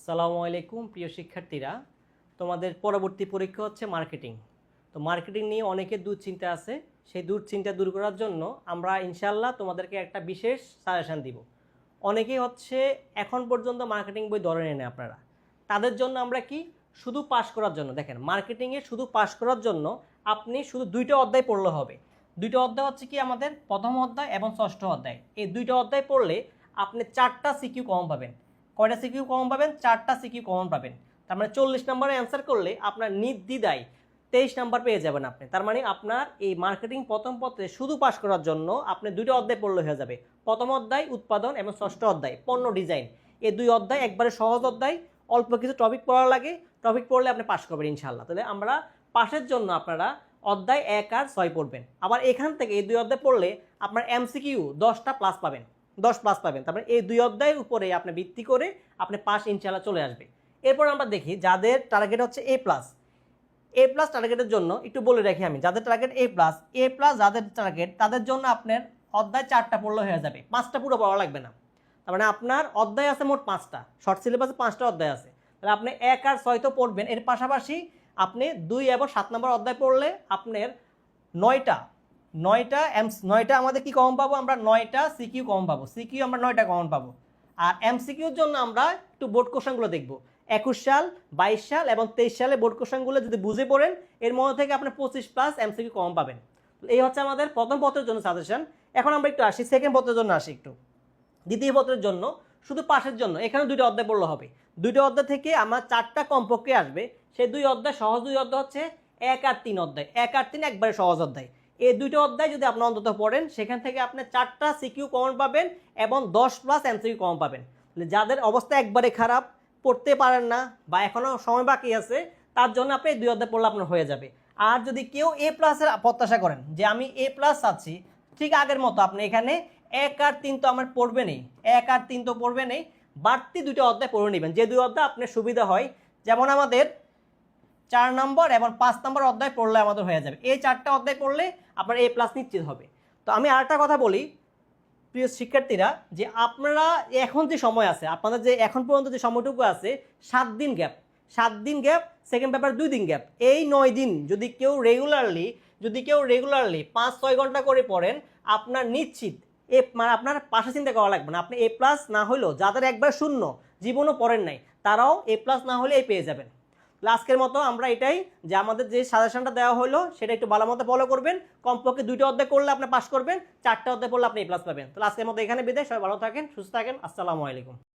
আসসালামু আলাইকুম প্রিয় শিক্ষার্থীরা, তোমাদের পরবর্তী পরীক্ষা হচ্ছে মার্কেটিং। তো মার্কেটিং নিয়ে অনেকের দুশ্চিন্তা আছে। সেই দুশ্চিন্তা দূর করার জন্য আমরা ইনশাল্লাহ তোমাদেরকে একটা বিশেষ সাজেশান দিব। অনেকেই হচ্ছে এখন পর্যন্ত মার্কেটিং বই ধরে নেন আপনারা, তাদের জন্য আমরা কি শুধু পাশ করার জন্য, দেখেন মার্কেটিংয়ে শুধু পাশ করার জন্য আপনি শুধু দুইটা অধ্যায় পড়লে হবে। দুইটা অধ্যায় হচ্ছে কি আমাদের প্রথম অধ্যায় এবং ষষ্ঠ অধ্যায়। এই দুইটা অধ্যায় পড়লে আপনি 4টা সিকিউ কমন পাবেন। কয়টা সিকিউ কমন পাবেন? 4টা সিকিউ কমন পাবেন। তার মানে 40 নম্বরে অ্যান্সার করলে আপনার নির্দ্বিধায় 23 নাম্বার পেয়ে যাবেন আপনি। তার মানে আপনার এই মার্কেটিং প্রথম পত্রে শুধু পাশ করার জন্য আপনি দুইটা অধ্যায় পড়লে হয়ে যাবে। প্রথম অধ্যায় উৎপাদন এবং ষষ্ঠ অধ্যায় পণ্য ডিজাইন। এই দুই অধ্যায় একবারে সহজ অধ্যায়, অল্প কিছু টপিক পড়া লাগে, টপিক পড়লে আপনি পাশ করবেন ইনশাল্লাহ। তাহলে আমরা পাশের জন্য আপনারা অধ্যায় 1 আর 6 পড়বেন। আবার এখান থেকে এই দুই অধ্যায় পড়লে আপনার এমসিকিউ 10টা প্লাস পাবেন, 10 প্লাস পাবেন। তারপরে এই দুই অধ্যায়ের উপরে আপনি ভিত্তি করে আপনি পাস ইনশাল্লাহ চলে আসবে। এরপর আমরা দেখি যাদের টার্গেট হচ্ছে এ প্লাস টার্গেটের জন্য একটু বলে রাখি আমি, যাদের টার্গেট এ প্লাস যাদের টার্গেট তাদের জন্য আপনার অধ্যায় 4টা পড়লে হয়ে যাবে, 5টা পুরো পড়া লাগবে না। তার মানে আপনার অধ্যায় আছে মোট 5টা, শর্ট সিলেবাসে 5টা অধ্যায় আছে। তাহলে আপনি 1 আর 6 তো পড়বেন, এর পাশাপাশি আপনি 2 এবং 7 নম্বর অধ্যায় পড়লে আপনার 9টা আমাদের কি কমন পাবো? আমরা 9টা সিকিউ কমন পাবো। সিকিউ আমরা 9টা কমন পাবো। আর এমসিকিউর জন্য আমরা একটু বোর্ড কোশ্চেনগুলো দেখবো। 21 সাল, 22 সাল এবং 23 সালে বোর্ড কোশ্চেনগুলো যদি বুঝে পড়েন এর মধ্যে থেকে আপনি 25 প্লাস এমসিকিউ কমন পাবেন। এই হচ্ছে আমাদের প্রথম পত্রের জন্য সাজেশন। এখন আমরা একটু আসি সেকেন্ড পত্রের জন্য আসি একটু। দ্বিতীয় পত্রের জন্য শুধু পাশের জন্য এখানে 2টা অধ্যায় পড়লে হবে। 2টা অধ্যায় থেকে আমার 4টা কমপক্ষে আসবে। সেই 2 অধ্যায় সহজ 2 অধ্যায় হচ্ছে 1 আর 3 অধ্যায়। 1 আর 3 একবারে সহজ অধ্যায়। এই 2টা অধ্যায় যদি আপনি অন্তত পড়েন সেখান থেকে আপনি 4টা সিকিউ কমন পাবেন এবং 10 প্লাস এমসিকিউ কমন পাবেন। যাদের অবস্থা একবারে খারাপ, পড়তে পারেন না বা এখনও সময় বাকি আছে, তার জন্য আপনি 2 অধ্যায় পড়লে আপনার হয়ে যাবে। আর যদি কেউ এ প্লাসের প্রত্যাশা করেন যে আমি এ প্লাস চাচ্ছি, ঠিক আগের মতো আপনি এখানে 1 আর 3 তো আমার পড়বে নেই, 1 আর 3 তো পড়বে নেই, বাড়তি 2টা অধ্যায় পড়ে নেবেন। যে 2 অধ্যায় আপনার সুবিধা হয়, যেমন আমাদের 4 নম্বর এবং 5 নম্বর অধ্যায় পড়লে আমাদের হয়ে যাবে। এই 4টা অধ্যায় পড়লে আপনার এ প্লাস নিশ্চিত হবে। তো আমি আরেকটা কথা বলি প্রিয় শিক্ষার্থীরা, যে আপনারা এখন যে সময় আছে, আপনাদের যে এখন পর্যন্ত যে সময়টুকু আছে 7 দিন গ্যাপ, 7 দিন গ্যাপ, সেকেন্ড পেপার 2 দিন গ্যাপ, এই 9 দিন যদি কেউ রেগুলারলি 5-6 ঘন্টা করে পড়েন, আপনার নিশ্চিত মানে আপনার পাশে চিন্তা করা লাগবে না। আপনি এ প্লাস না হলেও, যাদের একবার শূন্য জীবনও পড়েন নাই তারাও এ প্লাস না হলে পেয়ে যাবেন। আজকের মতো আমরা এটাই, যে আমাদের যে সাজেশনটা দেওয়া হলো সেটা একটু ভালো মতো ফলো করবেন। কমপক্ষে 2টা অধ্যায় করলে আপনি পাস করবেন, 4টা অধ্যায় পড়লে আপনি এ প্লাস পাবেন। তো আজকের মতো এখানে বিদায়। সবাই ভালো থাকেন, সুস্থ থাকেন। আসসালামু আলাইকুম।